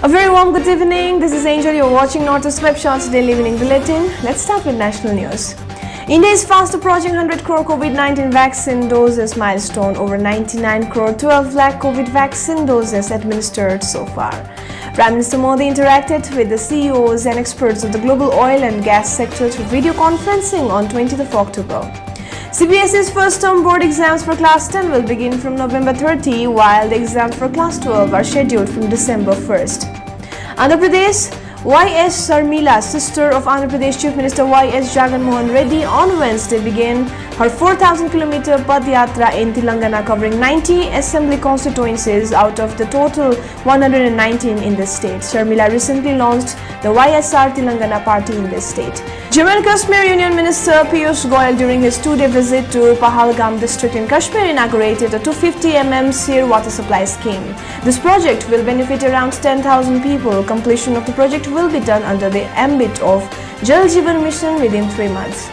A very warm good evening. This is Angel. You're watching Northeast Web Shots Daily Evening Bulletin. Let's start with national news. India is fast approaching 100 crore COVID-19 vaccine doses milestone. Over 99 crore 12 lakh COVID vaccine doses administered so far. Prime Minister Modi interacted with the CEOs and experts of the global oil and gas sector through video conferencing on 20th of October. CBSE's first-term board exams for Class 10 will begin from November 30, while the exams for Class 12 are scheduled from December 1st. Andhra Pradesh, Y.S. Sharmila, sister of Andhra Pradesh Chief Minister Y.S. Jagan Mohan Reddy, on Wednesday began her 4,000-kilometer Padyatra in Telangana, covering 90 assembly constituencies out of the total 119 in the state. Sharmila recently launched the YSR Telangana party in the state. Jammu and Kashmir Union Minister Piyush Goyal, during his two-day visit to Pahalgam district in Kashmir, inaugurated a 250 mm Seer water supply scheme. This project will benefit around 10,000 people. Completion of the project will be done under the ambit of Jal Jeevan Mission within 3 months.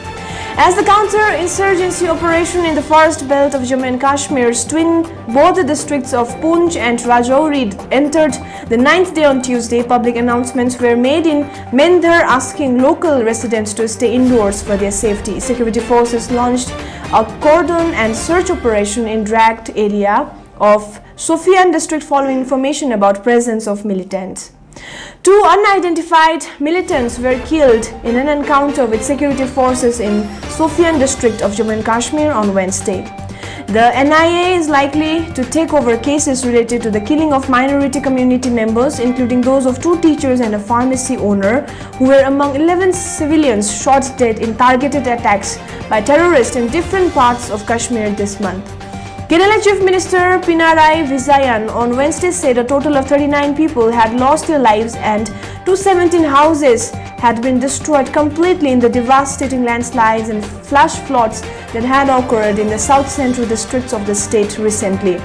As the counter-insurgency operation in the forest belt of Jammu and Kashmir's twin border districts of Poonch and Rajouri entered the 9th day on Tuesday, public announcements were made in Mendhar asking local residents to stay indoors for their safety. Security forces launched a cordon and search operation in dragged area of Sofian district following information about presence of militants. 2 unidentified militants were killed in an encounter with security forces in Sofian district of Jammu and Kashmir on Wednesday. The NIA is likely to take over cases related to the killing of minority community members, including those of 2 teachers and a pharmacy owner, who were among 11 civilians shot dead in targeted attacks by terrorists in different parts of Kashmir this month. Kerala Chief Minister Pinarayi Vijayan on Wednesday said a total of 39 people had lost their lives and 217 houses had been destroyed completely in the devastating landslides and flash floods that had occurred in the south-central districts of the state recently.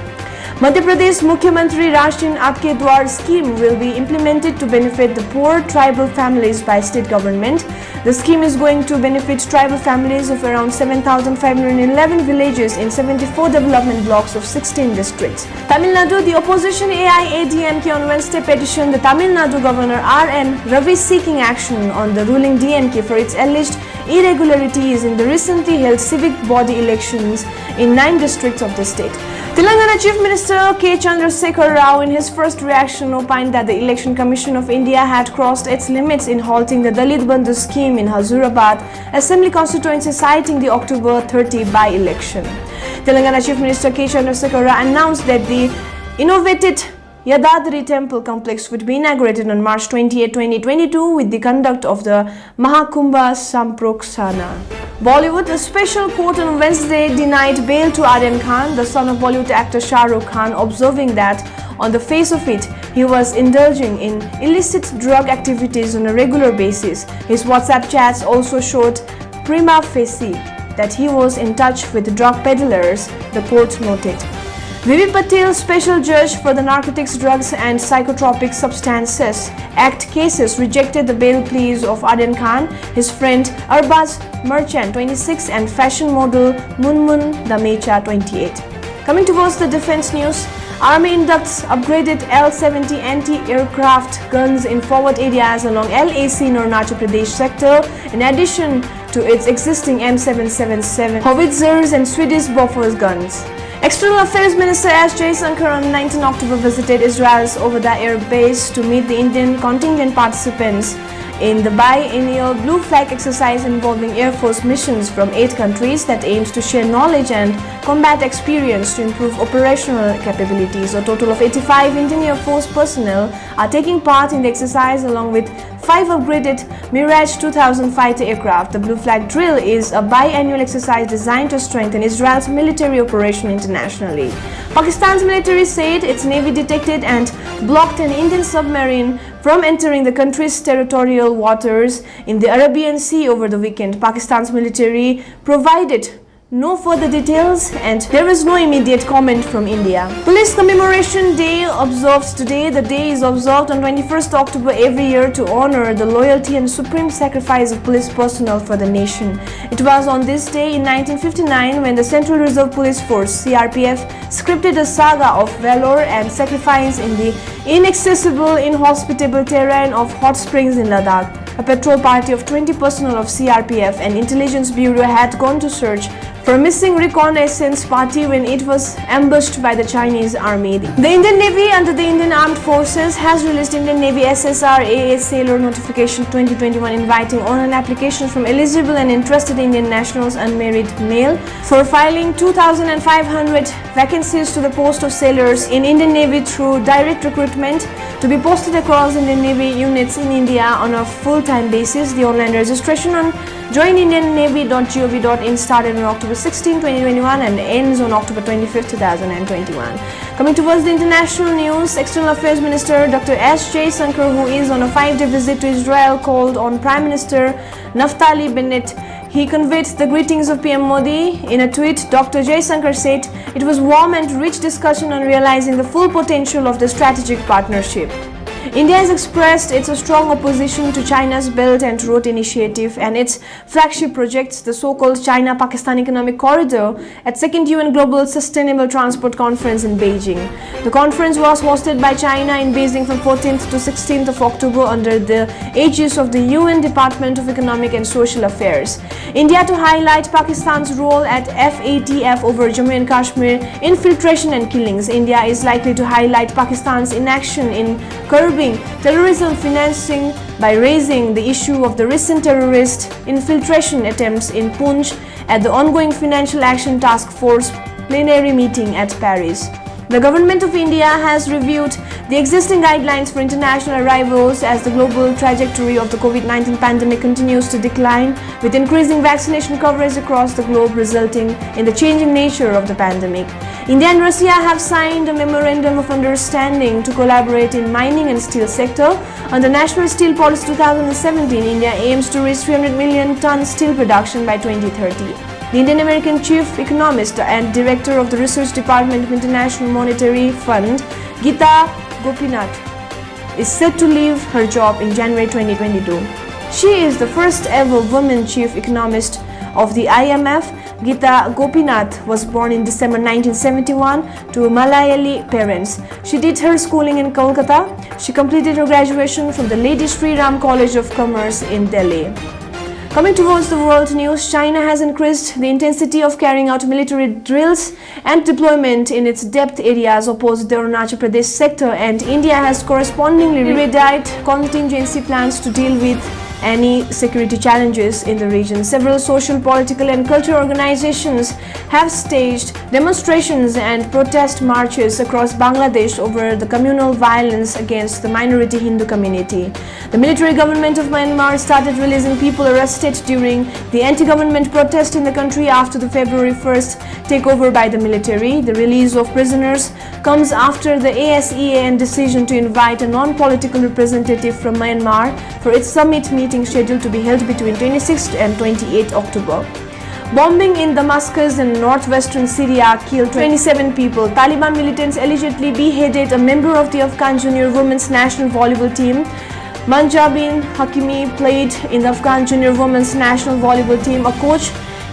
Madhya Pradesh Mukhyamantri Rashtriya Aapke Dwar scheme will be implemented to benefit the poor tribal families by state government. The scheme is going to benefit tribal families of around 7,511 villages in 74 development blocks of 16 districts. Tamil Nadu, the opposition AIADMK on Wednesday petitioned the Tamil Nadu Governor R.N. Ravi seeking action on the ruling DMK for its alleged irregularities in the recently held civic body elections in 9 districts of the state. Telangana Chief Minister K. Chandrasekhar Rao, in his first reaction, opined that the Election Commission of India had crossed its limits in halting the Dalit Bandhu scheme in Hazurabad Assembly constituency, citing the October 30 by-election. Telangana Chief Minister K. Chandrasekhar Rao announced that the innovated Yadadri Temple complex would be inaugurated on March 28, 2022 with the conduct of the Mahakumbha Samprokshana. Bollywood, a special court on Wednesday denied bail to Aryan Khan, the son of Bollywood actor Shah Rukh Khan, observing that on the face of it, he was indulging in illicit drug activities on a regular basis. His WhatsApp chats also showed prima facie that he was in touch with drug peddlers, the court noted. V.V. Patel, special judge for the Narcotics, Drugs and Psychotropic Substances Act cases, rejected the bail pleas of Aryan Khan, his friend Arbaz Merchant, 26, and fashion model Munmun Damecha, 28. Coming towards the defense news, Army inducts upgraded L-70 anti-aircraft guns in forward areas along LAC in Arunachal Pradesh sector, in addition to its existing M777 howitzers and Swedish Bofors guns. External Affairs Minister S. Jaishankar on 19 October visited Israel's Ovada Air Base to meet the Indian contingent participants in the biennial Blue Flag exercise involving Air Force missions from 8 countries that aims to share knowledge and combat experience to improve operational capabilities. A total of 85 Indian Air Force personnel are taking part in the exercise, along with 5 upgraded Mirage 2000 fighter aircraft. The Blue Flag drill is a biannual exercise designed to strengthen Israel's military operation internationally. Pakistan's military said its navy detected and blocked an Indian submarine from entering the country's territorial waters in the Arabian Sea over the weekend. Pakistan's military provided No further details, and there is no immediate comment from India. Police Commemoration Day observed today. The day is observed on 21st October every year to honor the loyalty and supreme sacrifice of police personnel for the nation. It was on this day in 1959 when the Central Reserve Police Force (CRPF) scripted a saga of valor and sacrifice in the inaccessible, inhospitable terrain of hot springs in Ladakh. A patrol party of 20 personnel of CRPF and Intelligence Bureau had gone to search for a missing reconnaissance party when it was ambushed by the Chinese army. The Indian Navy under the Indian Armed Forces has released Indian Navy SSR-AA Sailor Notification 2021 inviting online applications from eligible and interested Indian nationals unmarried male for filing 2,500 vacancies to the post of sailors in Indian Navy through direct recruitment to be posted across Indian Navy units in India on a full-time basis. The online registration on joinindiannavy.gov.in started on October 16, 2021 and ends on October 25, 2021. Coming towards the international news, External Affairs Minister Dr. S. Jaishankar, who is on a 5-day visit to Israel, called on Prime Minister Naftali Bennett. He conveyed the greetings of PM Modi. In a tweet, Dr. Jaishankar said, "It was warm and rich discussion on realizing the full potential of the strategic partnership." India has expressed its strong opposition to China's Belt and Road Initiative and its flagship projects, the so-called China-Pakistan Economic Corridor, at 2nd UN Global Sustainable Transport Conference in Beijing. The conference was hosted by China in Beijing from 14th to 16th of October under the aegis of the UN Department of Economic and Social Affairs. India to highlight Pakistan's role at FATF over Jammu and Kashmir infiltration and killings. India is likely to highlight Pakistan's inaction in curbing terrorism financing by raising the issue of the recent terrorist infiltration attempts in Poonch at the ongoing Financial Action Task Force plenary meeting at Paris. The government of India has reviewed the existing guidelines for international arrivals as the global trajectory of the COVID-19 pandemic continues to decline, with increasing vaccination coverage across the globe resulting in the changing nature of the pandemic. India and Russia have signed a memorandum of understanding to collaborate in mining and steel sector. Under National Steel Policy 2017, India aims to reach 300 million ton steel production by 2030. The Indian-American Chief Economist and Director of the Research Department of International Monetary Fund, Geeta Gopinath, is set to leave her job in January 2022. She is the first ever woman Chief Economist of the IMF. Geeta Gopinath was born in December 1971 to Malayali parents. She did her schooling in Kolkata. She completed her graduation from the Lady Sri Ram College of Commerce in Delhi. Coming towards the world news, China has increased the intensity of carrying out military drills and deployment in its depth areas opposite the Arunachal Pradesh sector, and India has correspondingly readied contingency plans to deal with any security challenges in the region. Several social, political and cultural organizations have staged demonstrations and protest marches across Bangladesh over the communal violence against the minority Hindu community. The military government of Myanmar started releasing people arrested during the anti-government protest in the country after the February 1st takeover by the military. The release of prisoners comes after the ASEAN decision to invite a non-political representative from Myanmar for its summit meeting scheduled to be held between 26th and 28th October. Bombing in Damascus and northwestern Syria killed 27 people. Taliban militants allegedly beheaded a member of the Afghan junior women's national volleyball team. Manjabin Hakimi played in the Afghan junior women's national volleyball team. A coach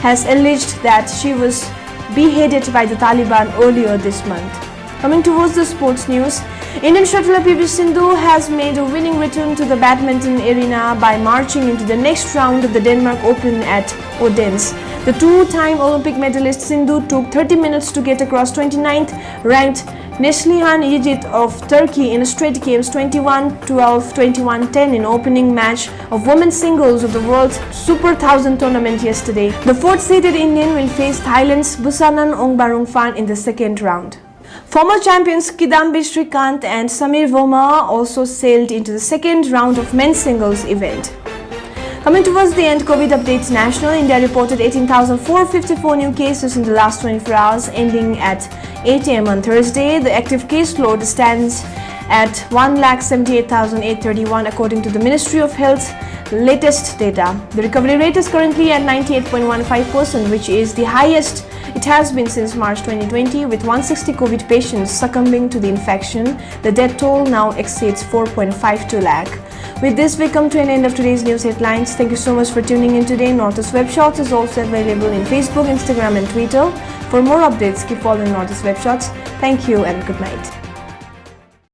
has alleged that she was beheaded by the Taliban earlier this month. Coming towards the sports news, Indian shuttler PV Sindhu has made a winning return to the badminton arena by marching into the next round of the Denmark Open at Odense. The two-time Olympic medalist Sindhu took 30 minutes to get across 29th ranked Neslihan Yigit of Turkey in a straight games 21-12, 21-10 in opening match of women's singles of the World Super 1000 tournament yesterday. The fourth-seeded Indian will face Thailand's Busanan Ongbarongphan in the second round. Former champions Kidambi Srikanth and Samir Verma also sailed into the second round of men's singles event. Coming towards the end, COVID updates national. India reported 18,454 new cases in the last 24 hours, ending at 8 am on Thursday. The active case load stands at 1,78,831 according to the Ministry of Health. latest data. The recovery rate is currently at 98.15%, which is the highest it has been since March 2020, with 160 COVID patients succumbing to the infection. The death toll now exceeds 4.52 lakh. With this, we come to an end of today's news headlines. Thank you so much for tuning in today. Northeast Web Shots is also available in Facebook, Instagram and Twitter. For more updates, keep following Northeast Web Shots. Thank you and good night.